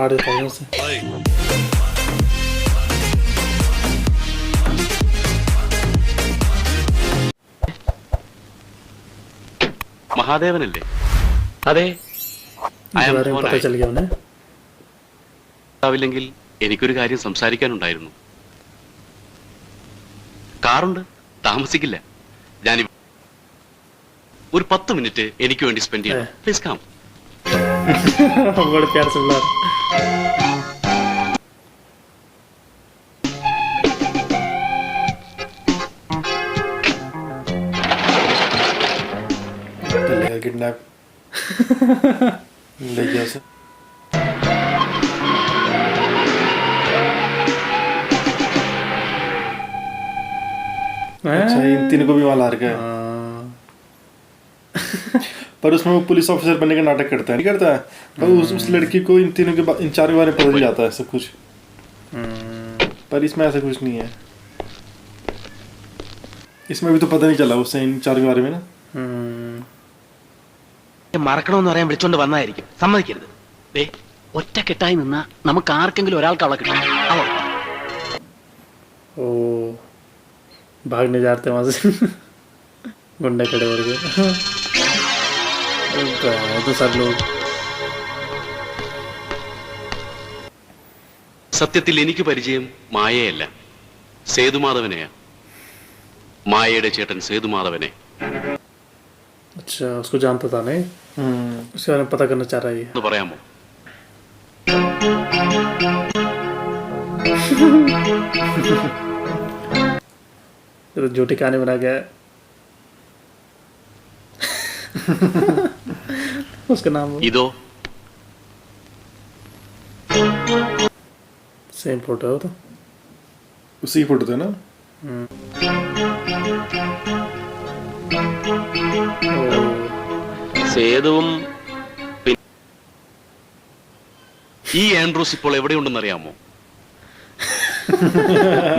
मार देता हूँ उसे। മഹാദേവനല്ലേ? അതെ. पता चल गया उन्हें। ആവില്ലെങ്കിൽ എനിക്കൊരു കാര്യം സംസാരിക്കാനുണ്ടായിരുന്നു. കാറുണ്ട്, താമസിക്കില്ല. ഞാൻ ഒരു 10 മിനിറ്റ് എനിക്ക് വേണ്ടി സ്പെൻഡ് ചെയ്യണം. Please come. बड़े प्यार से बुला किडनैप ले गया उसे। अच्छा, इन तीनों को भी वहां ला रखा है। पर उसमें वो पुलिस ऑफिसर बनने का नाटक करता है, नहीं करता है? पर उस लड़की को इन तीनों के इन चारों के बारे में पता नहीं जाता है सब कुछ। पर इसमें ऐसा कुछ नहीं है। इसमें भी तो पता नहीं चला उससे इन चारों के बारे में ना। മറക്കണമെന്ന് പറയാൻ വിളിച്ചോണ്ട് വന്നതായിരിക്കും. സമ്മതിക്കരുത്. ദേ ഒറ്റക്കെട്ടായി നിന്നാ നമുക്ക് ആർക്കെങ്കിലും ഒരാൾക്ക് അവളെ കിട്ടും. ओ भागने जाते वहां से गुंडे खड़े हो गए तो सब लोग। സത്യത്തിൽ എനിക്ക് പരിചയം മായയല്ല, സേതുമാധവനെയാ. മായയുടെ ചേട്ടൻ സേതുമാധവനെ. अच्छा, उसको जानता था नहीं? उसके बारे में पता करना चाह रहा है। ഒന്ന് പറയാമോ? तो झूठी कहानी बना गया। उसका नाम ഇതോ सेम फोटो है वो तो। उसी की फोटो थे ना। സേതുവും ഈ ആൻഡ്രൂസ് ഇപ്പോൾ എവിടെയുണ്ടെന്ന് അറിയാമോ?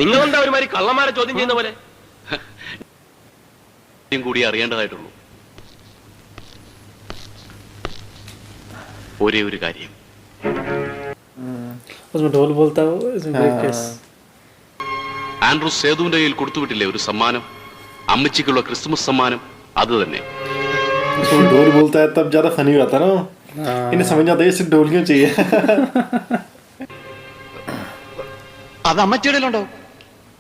നിങ്ങളെന്താ ഒരുമാതിരി കള്ളന്മാരെ ചോദ്യം ചെയ്യുന്ന പോലെ? കൂടി അറിയേണ്ടതായിട്ടുള്ളൂ. ഒരേ ഒരു കാര്യം, उसमें ढोल बोलता है वो, इसमें ब्रेक केस। ആൻഡ്രൂസ് സേതുവിന്റെ കയ്യിൽ കൊടുത്തുവിട്ടില്ലേ ഒരു സമ്മാനം, അമ്മച്ചിക്കുള്ള ക്രിസ്മസ് സമ്മാനം? അത് തന്നെ. उसको ढोल बोलता है तब ज्यादा फनी होता है ना। इन्हें समझ आता है इसे ढोल क्यों चाहिए। അത് അമ്മച്ചിയുടെ ഉണ്ടോ?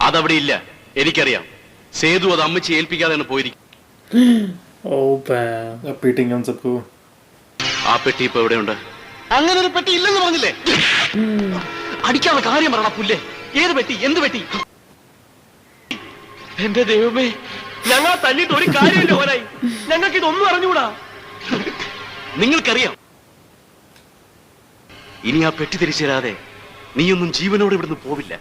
അതവിടെ ഇല്ല, എനിക്കറിയാം. സേതു അത് അമ്മച്ചി ഏൽപ്പിക്കാതെയാണ് പോയിരിക്കും. पीटिंग हम सबको। ആ പെട്ടി ഇപ്പൊ എവിടെയുണ്ട്? അങ്ങനെ ഒരു പെട്ടി ഇല്ലെന്ന് പറഞ്ഞില്ലേ? അടിക്കാനുള്ള കാര്യം പറയണ പുല്ലേ. ഏത് പെട്ടി? എന്ത് പെട്ടി? എന്റെ ദൈവമേ, ഞങ്ങൾ തല്ലിട്ട് ഒരു കാര്യമില്ല ഓനായി. ഞങ്ങൾക്ക് ഇതൊന്നും അറിഞ്ഞുകൂടാ. നിങ്ങൾക്കറിയാം, ഇനി ആ പെട്ടി തിരിച്ചു തരാതെ നീയൊന്നും ജീവനോട് ഇവിടുന്ന് പോവില്ല.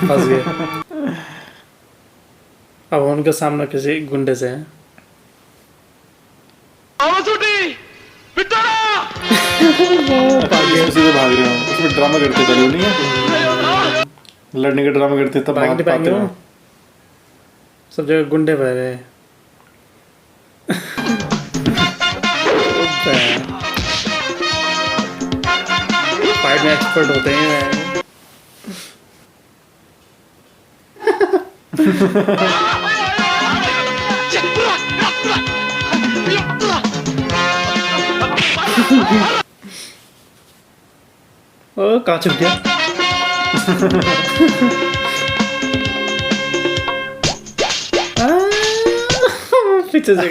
फंस गए। अब उनका सामना किसी गुंडे से है। उसी से भाग रहे हो। उसमें ड्रामा करते थे नहीं है? लड़ने का ड्रामा करते तब भाग पाते हो। सब जगह गुंडे भरे। फाइट में एक्सपर्ट होते हैं। ओ कहाँ छुप गया? पीछे से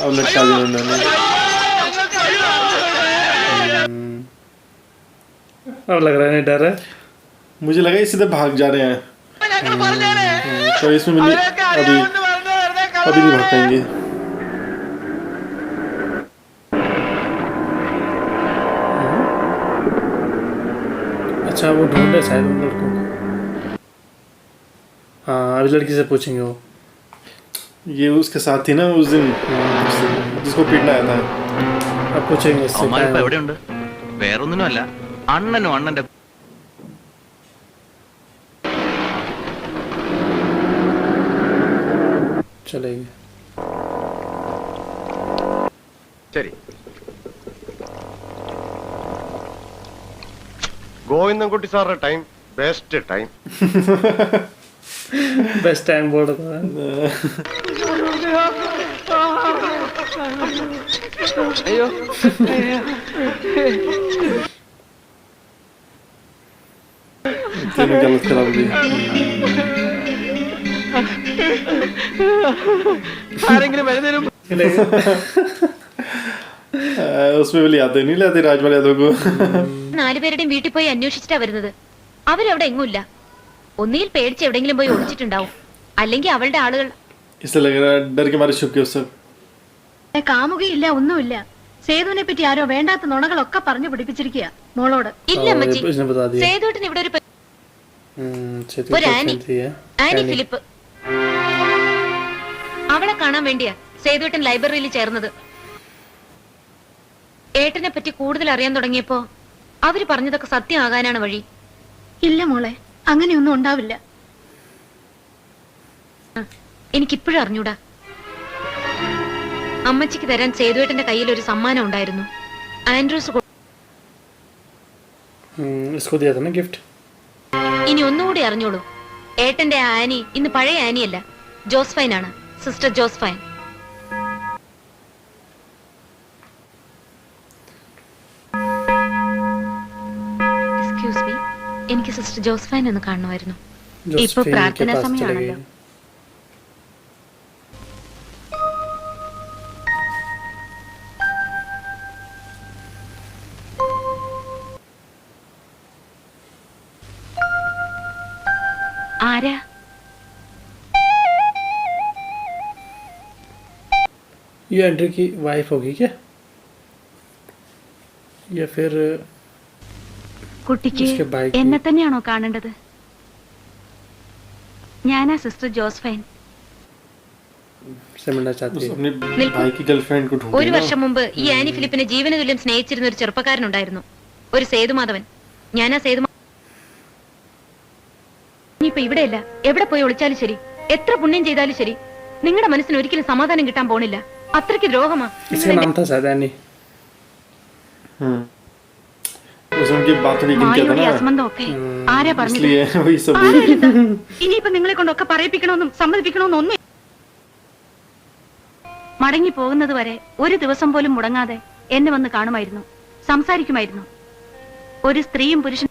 अब लटका दिया उन्होंने। अब लग रहा है नहीं डर है। मुझे लगा इसी तरह भाग जा रहे हैं। तो इसमें अभी अभी नहीं भाग पाएंगे। अच्छा, वो ढूंढे शायद उन लड़कों को। हाँ, अभी लड़की से पूछेंगे वो। ये उसके साथ थी ना उस दिन, जिसको पीटना आया था। अब पूछेंगे इससे। എവിടെയുണ്ട്? വേറൊന്നിനുമല്ല, അണ്ണനും അണ്ണന്റെ चलेगी. ശരി. ഗോവിന്ദൻകുട്ടി സാറിന്റെ time best time. Best time बोल रहा था. അയ്യോ तीनों की हालत खराब हो गई. ആരെങ്കിലും വരുന്നതിനും उसमें भी याद नहीं लाते राजमहल यादव को. 4 പേരുടെയും വീട്ടിൽ പോയി അന്വേഷിച്ചിട്ടാ വരുന്നത്. അവരവിടെ എങ്ങുമില്ല. ഒന്നിയിൽ പേടിച്ച് എവിടെങ്കിലും പോയി ഒളിച്ചിട്ടുണ്ടാവും, അല്ലെങ്കിൽ അവളുടെ ആളുകൾ. इसलिए लग रहा है डर के मारे छुप गए सब. കാമുകയില്ല, ഒന്നുമില്ല. സേതുവിനെ പറ്റി ആരോ വേണ്ടാത്ത നുണകളൊക്കെ പറഞ്ഞു പിടിപ്പിച്ചിരിക്കുക മോളോട്. ഇല്ല അമ്മച്ചി, इसने बता दिया. സേതുവേട്ടൻ ഇവിടെ सेतु ഒരു की ആനി, girlfriend थी, है? Annie Philip. അവളെ കാണാൻ വേണ്ടിയാ സേതുവേട്ടൻ ലൈബ്രറിയിൽ ചേർന്നത്. ഏട്ടനെ പറ്റി കൂടുതൽ അറിയാൻ തുടങ്ങിയപ്പോ അവര് പറഞ്ഞതൊക്കെ സത്യമാകാനാണ് വഴി. ഇല്ല മോളെ, അങ്ങനെയൊന്നും ഉണ്ടാവില്ല. എനിക്കിപ്പോഴും അറിഞ്ഞൂടാ. അമ്മച്ചിക്ക് തരാൻ സേതുവേട്ടന്റെ കയ്യിൽ ഒരു സമ്മാനം ഉണ്ടായിരുന്നു. ആൻഡ്രൂസ് इसको दिया था ना गिफ्ट. ഇനി ഒന്നുകൂടി അറിഞ്ഞോളൂ. ഏട്ടന്റെ ആ ആനി ഇന്ന് പഴയ ആനിയല്ല, ജോസ്ഫൈൻ ആണ്. Sister Josephine. എക്സ്ക്യൂസ് മീ, എനിക്ക് സിസ്റ്റർ ജോസ്ഫൈൻ ഒന്ന് കാണണമായിരുന്നു. ഇപ്പൊ जोसेफिन പ്രാർത്ഥനാ के पास चले സമയമാണല്ലോ. गए. ആരാ? ये एंड्रू की वाइफ होगी क्या, या फिर കുട്ടിക്ക് उसके भाई की? എന്നെ തന്നെയാണോ കാണേണ്ടത്? ഞാനാ സിസ്റ്റർ ജോസ്ഫൈൻ. से मिलना चाहती उस है. अपने भाई की गर्लफ्रेंड को ഒരു ढूंढे ना. വർഷം മുമ്പ് ഈ ആനി ഫിലിപ്പിനെ ജീവന തുല്യം സ്നേഹിച്ചിരുന്ന ഒരു ചെറുപ്പക്കാരനുണ്ടായിരുന്നു, ഒരു സേതുമാധവൻ. ഞാനാ സേതുമാധവൻ. ഇനിയിപ്പോ ഇവിടെയല്ല, എവിടെ പോയി ഒളിച്ചാലും ശരി, എത്ര പുണ്യം ചെയ്താലും ശരി, നിങ്ങളുടെ മനസ്സിന് ഒരിക്കലും സമാധാനം കിട്ടാൻ പോണില്ല. അത്രയ്ക്ക് ദ്രോഹമാ. इसका नाम था शायद एनी. उसने उनकी बात थोड़ी किन किया था മായയുടെ ना, അസംബന്ധം ഒക്കെ ആരാ പറഞ്ഞത്? इसलिए वही सब बोल. ആരായിരുന്നു? ഇനിയിപ്പോ നിങ്ങളെ കൊണ്ടൊക്കെ പറയിപ്പിക്കണമെന്നും സമ്മതിപ്പിക്കണമെന്നും ഒന്നും. മടങ്ങി പോകുന്നത് വരെ ഒരു ദിവസം പോലും മുടങ്ങാതെ എന്നെ വന്ന് കാണുമായിരുന്നു, സംസാരിക്കുമായിരുന്നു. ഒരു സ്ത്രീയും പുരുഷനും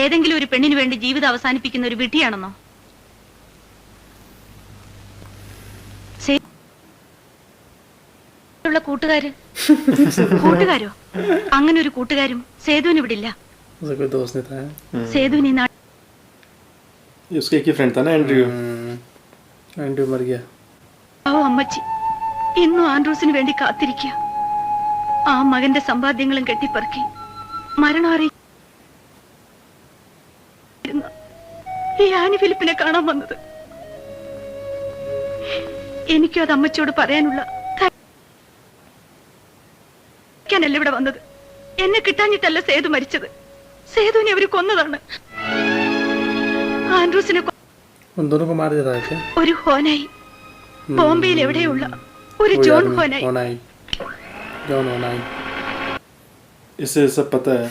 ഏതെങ്കിലും ഒരു പെണ്ണിന് വേണ്ടി ജീവിതം അവസാനിപ്പിക്കുന്ന ഒരു വിധിയാണെന്നോ? ഉള്ള കൂട്ടുകാര് കൂട്ടുകാരോ? അങ്ങനെ ഒരു കൂട്ടുകാരും സേതുവിന് ഇവിടില്ല. उसका कोई दोस्त नहीं था. സേതുവിന് ഈ നാട്ടിൽ उसका एक ही फ्रेंड था ना एंड्रयू. एंड्रू मर गया. അമ്മച്ചി ഇന്നും ആൻഡ്രൂസിന് വേണ്ടി കാത്തിരിക്കുക. ആ മകന്റെ സമ്പാദ്യങ്ങളും കെട്ടിപ്പറക്കി മരണം അറിയിക്കുന്ന ഈ ആനി ഫിലിപ്പിനെ കാണാൻ വന്നത്. എനിക്കും അത് അമ്മച്ചിയോട് പറയാനുള്ള ല്ല ഇവിടെ വന്നത്. എന്നെ കിട്ടാഞ്ഞിട്ടല്ല സേതു മരിച്ചത്. സേതുവിനെ അവര് കൊന്നതാണ്. ആൻഡ്രൂസിനെ उन दोनों को मार देता है क्या? ഒരു ഹോനായി, ബോംബെയിൽ എവിടെയുള്ള ഒരു ജോൺ ഹോനായി. होनाई. जॉन होनाई. इसे सब पता है.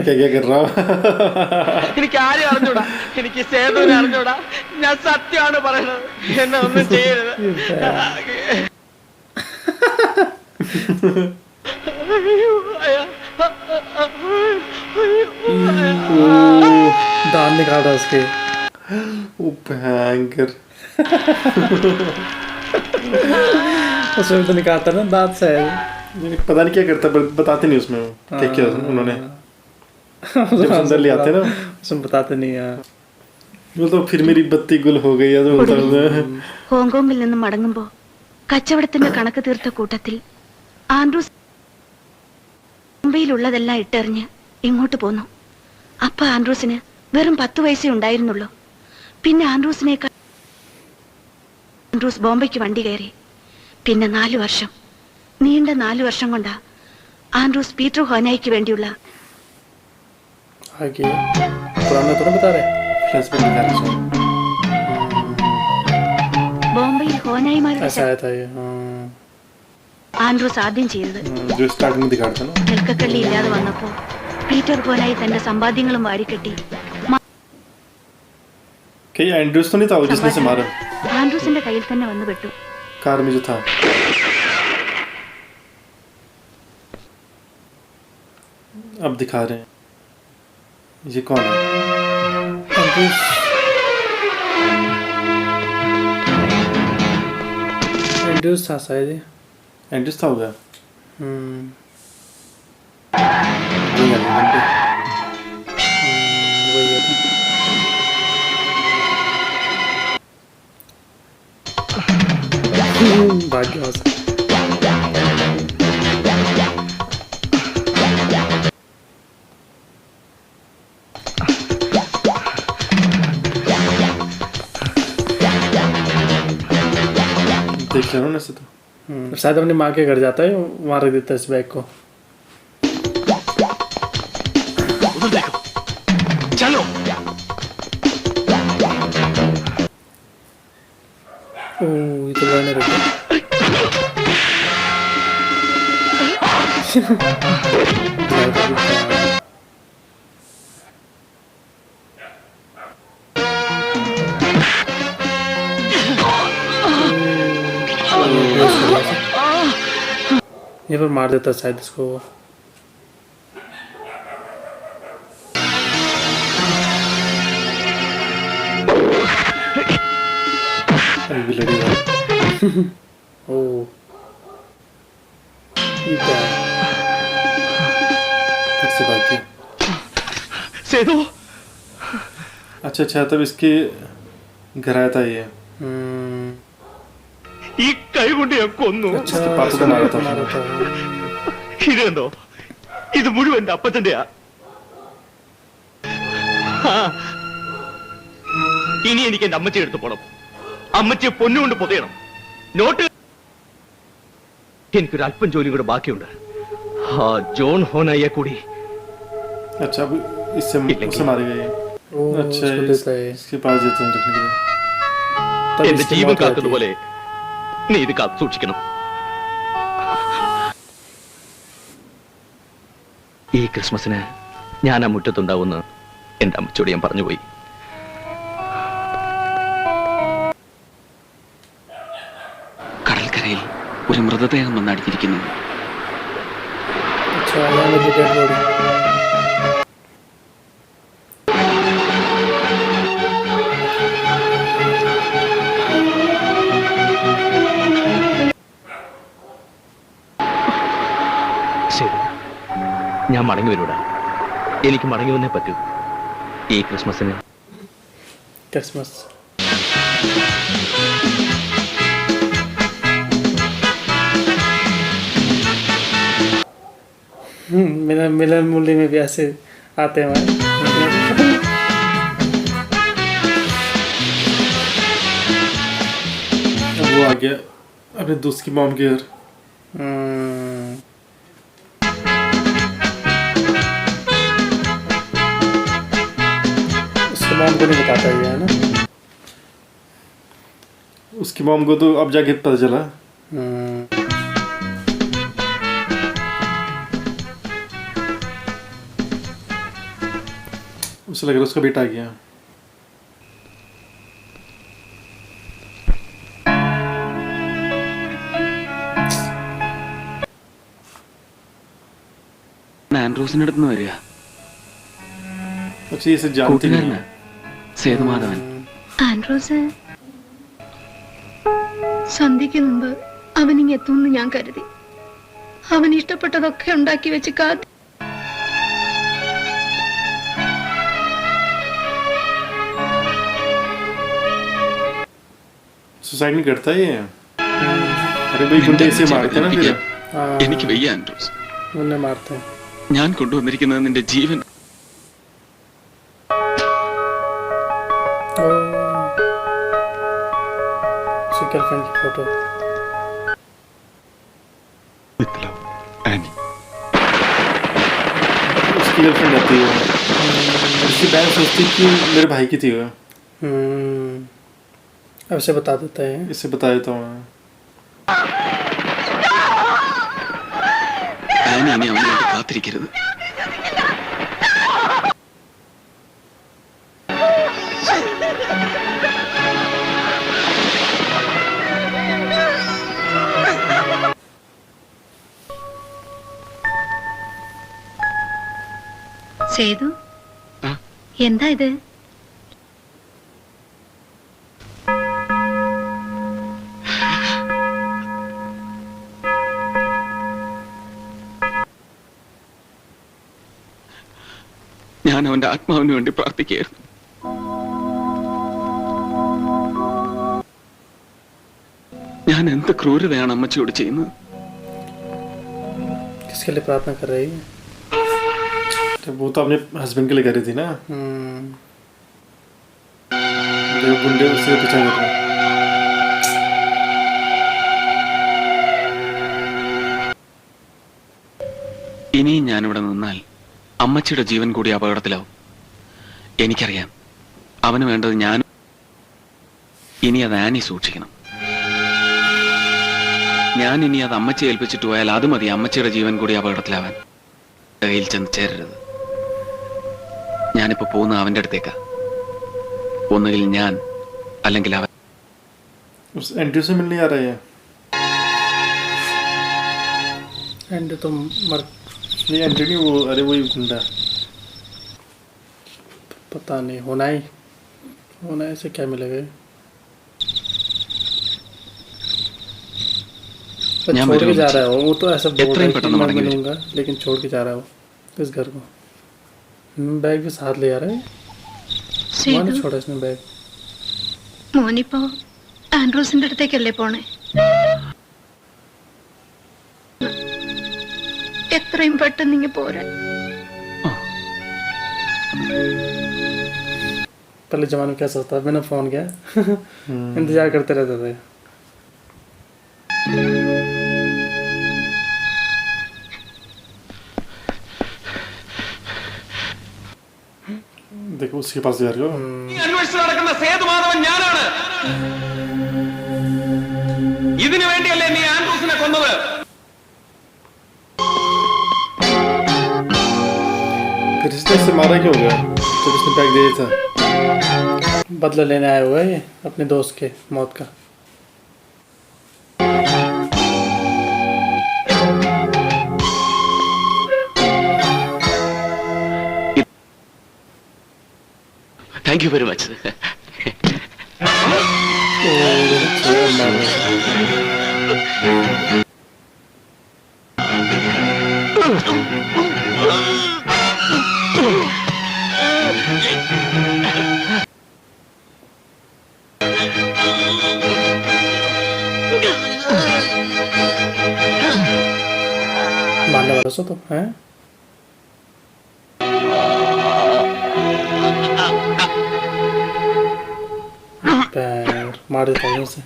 क्या क्या कर रहा हूँ. എനിക്ക് ആരും അറിഞ്ഞൂടാ, എനിക്ക് സേതുവിനെ അറിഞ്ഞൂടാ. ഞാൻ സത്യമാണ് പറയണത്, എന്നെ ഒന്നും ചെയ്യരുത്. दांत निकाल रहा उसके. वो भयंकर. उसमें तो निकालता ना दांत से. पता नहीं क्या करता, बताते नहीं उसमें क्या क्या उन्होंने जब अंदर ले आते ना, उसमें बताते नहीं है. बोलता फिर मेरी बत्ती गुल हो गई है तो बोलता है. ഹോങ്കോങ്ങിൽ നിന്നും മടങ്ങുമ്പോ കച്ചവടത്തിന്റെ കണക്ക് തീർത്ത കൂട്ടത്തിൽ ആൻഡ്രൂസ് മുംബൈയിലുള്ളതെല്ലാം ഇട്ടെറിഞ്ഞ് ഇങ്ങോട്ട് പോന്നു. അപ്പൊ ആൻഡ്രൂസിന് വെറും 10 വയസ്സേ ഉണ്ടായിരുന്നുള്ളൂ. പിന്നെ ആൻഡ്രൂസ് ബോംബെക്ക് വണ്ടി കയറി. പിന്നെ 4 വർഷം, നീണ്ട 4 വർഷം കൊണ്ടാ ആൻഡ്രൂസ് പീറ്റർ ഹോനായിക്ക് വേണ്ടിയുള്ള आगे पुराना तो नहीं बता रहे. फ्लैशबैक दिखा रहे हैं. കോനായിമാരുടെ ऐसा आया था ये हाँ ആൻഡ്രൂസ് ആദ്യം ചെയ്തത്. जो स्टार्टिंग में दिखाते थे ना നെൽക്കക്കള്ളി ഇല്ലാതെ വന്നപ്പോ പീറ്റർ കോനായി തന്റെ സമ്പാദ്യങ്ങളും വാരിക്കെട്ടി क्या ये एंड्रूस तो नहीं था वो जिसने से मारा ആൻഡ്രൂസിന്റെ കയ്യിൽ തന്നെ വന്നു പെട്ടു. कार में जो था अब दिखा रहे हैं ये कौन है एंड्रूस था शायद ये एंड्रूस था होगा हम्म, वही है, बंदे। वही है भाग्य हो सकता देख रहे हो ना ऐसे तो शायद अपनी माँ के घर जाता है वहाँ रख देता है इस बैग को उधर देखो चलो ओह ये तो मैंने रख दिया ये पर मार देता शायद इसको अभी भी लड़ेगा ओह ये क्या है फिर से बात की സേതു अच्छा अच्छा तब इसके घर आया था ये ഈ കൈ കൊണ്ട് ഞാൻ കൊന്നു अच्छा पापा को मारा था मारा था ഇത് കണ്ടോ ഇത് മുഴുവൻ എന്റെ അപ്പച്ചന്റെയാ ആ. ഇനി എനിക്ക് എന്റെ അമ്മച്ചി എടുത്ത് പോണം അമ്മച്ചിയെ പൊന്നുകൊണ്ട് പൊതയണം നോട്ട് എനിക്കൊരു അല്പം ജോലി കൂടെ ബാക്കിയുണ്ട് ആ ജോൺ ഹോനയെ കൂടി अच्छा अब इससे उसे मारेगा ये ओह अच्छा इसको देता है इसके पास देते हैं रखने के लिए तब എന്റെ इसकी ജീവൻ मौत होती है। കാക്കുന്നതുപോലെ നീ ഇത് കാത്തു സൂക്ഷിക്കണം ഈ ക്രിസ്മസിന് ഞാൻ ആ മുറ്റത്തുണ്ടാവുമെന്ന് എന്റെ അമ്മച്ചോട് ഞാൻ പറഞ്ഞുപോയി കടൽക്കരയിൽ ഒരു മൃതദേഹം വന്നടിഞ്ഞിരിക്കുന്നു अच्छा यहाँ मेरी डेड बॉडी ശരി ഞാൻ മടങ്ങി വരൂടാ എനിക്ക് മടങ്ങി വന്നേ പറ്റൂ ഈ ക്രിസ്മസിന് क्रिसमस मिलन मूल्य में भी ऐसे आते हैं हमारे अब वो आ गया अपने दोस्त की मॉम के घर उसके मॉम को नहीं बताता ये है ना उसकी मॉम को तो अब जाके पता चला उसे लग रहा उसका बेटा आ गया ആൻഡ്രൂസിന്റെ അടുത്ത് നിന്ന് വരിക अच्छा ये से जानती नहीं है സേതുമാധവൻ ആൻഡ്രൂസ് സന്ധ്യയ്ക്ക് മുമ്പ് അവനിങ് എത്തുമെന്ന് ഞാൻ കരുതി. അവൻ ഇഷ്ടപ്പെട്ടതൊക്കെ ഉണ്ടാക്കി വെച്ച് കാത്തി. सुसाइड नहीं करता ये अरे भाई गुंडे इसे मारते हैं ना फिर എനിക്ക് വയ്യ ആൻഡ്രൂസ് उन्हें मारते हैं ഞാൻ കൊണ്ടുവന്നിരിക്കുന്നത് നിന്റെ ജീവൻ उसकी गर्लफ्रेंड की फोटो उसकी गर्लफ्रेंड रहती है उसकी बहन सोचती कि मेरे भाई की थी वो अब से बता देते हैं. इससे बता देता हूँ मैं. ഞാൻ ഇനി അവന് വേണ്ടി കാത്തിരിക്കരുത്. സേതു ആ? എന്താ ഇത്? ഞാൻ അവന്റെ ആത്മാവിന് വേണ്ടി പ്രാർത്ഥിക്കുകയായിരുന്നു. ഞാൻ എന്ത് ക്രൂരതയാണ് അമ്മച്ചിയോട് ചെയ്യുന്നത്. किसके लिए प्रार्थना कर रही है? वो तो अपने हस्बैंड के लिए कर रही थी ना. हम्म. जो गुंडे उससे पीछा कर रहे हैं. ഇനിയും ഞാനിവിടെ നിന്നാൽ അമ്മച്ചിയുടെ ജീവൻ കൂടി അപകടത്തിലാവും. എനിക്കറിയാം. അവന് വേണ്ടത് ഞാൻ. ഇനി അത് ആനി സൂക്ഷിക്കണം. ഞാൻ ഇനി അത് അമ്മച്ചി ഏൽപ്പിച്ചിട്ട് പോയാൽ അത് മതി അമ്മച്ചിയുടെ ജീവൻ കൂടി അപകടത്തിലാവാൻ. കയ്യിൽ ചെന്ന് ചേരരുത്. ഞാനിപ്പോ പോകുന്ന അവന്റെ അടുത്തേക്കാ. ഒന്നുകിൽ ഞാൻ അല്ലെങ്കിൽ അവൻ. उस एंटी से मिलने आ रहे हैं. एंड तो मर ये एंटी नहीं, वो अरे वही गुंडा. पता नहीं. होना ही से क्या मिलेगा. पर यहाँ छोड़ के मेरे जा रहा है वो तो ऐसा बोल इतना रहा ही है कि पटना मैं मारेंगे। मिलूंगा, लेकिन छोड़ के जा रहा है वो इस घर को. बैग भी साथ ले आ रहा है. वहाँ नहीं സേതു छोड़ा इसने बैग. മോനിപ്പോ ആൻഡ്രൂസിന്റെ അടുത്തേക്കല്ലേ പോണേ? എത്രയും പെട്ടെന്ന് ഇങ്ങ് പോരാ. पहले जमाने में कैसा था, बिना फोन किया इंतजार करते रहते थे. देखो उसके पास जा रहे हो. അന്വേഷിച്ച് നടക്കുന്ന സേതുമാധവൻ ഞാനാണ്. ഇതിനു വേണ്ടിയല്ലേ നീ ആൻഡ്രൂസിനെ കൊന്നത്? फिर इसने इससे मारा क्यों गया जब उसने बैग दिया था. बदला लेने आया हुआ है ये अपने दोस्त के मौत का. Thank you very much. मारने वाला सो तो है. पैर मार देता हूँ उसे.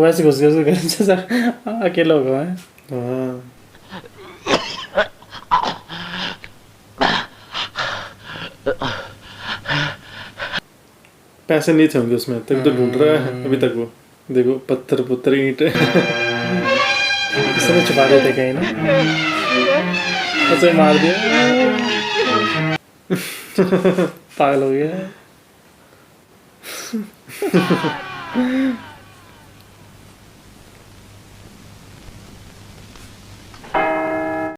वैसे घुस गया उसके घर से सर. अकेला होगा है. हाँ. पैसे नहीं थे होंगे उसमें, तभी तो ढूंढ रहा है अभी तक वो. देखो पत्थर पुत्तर ईंट. इसने छुपा देते कहीं ना. उसे मार दिया. पागल हो गया.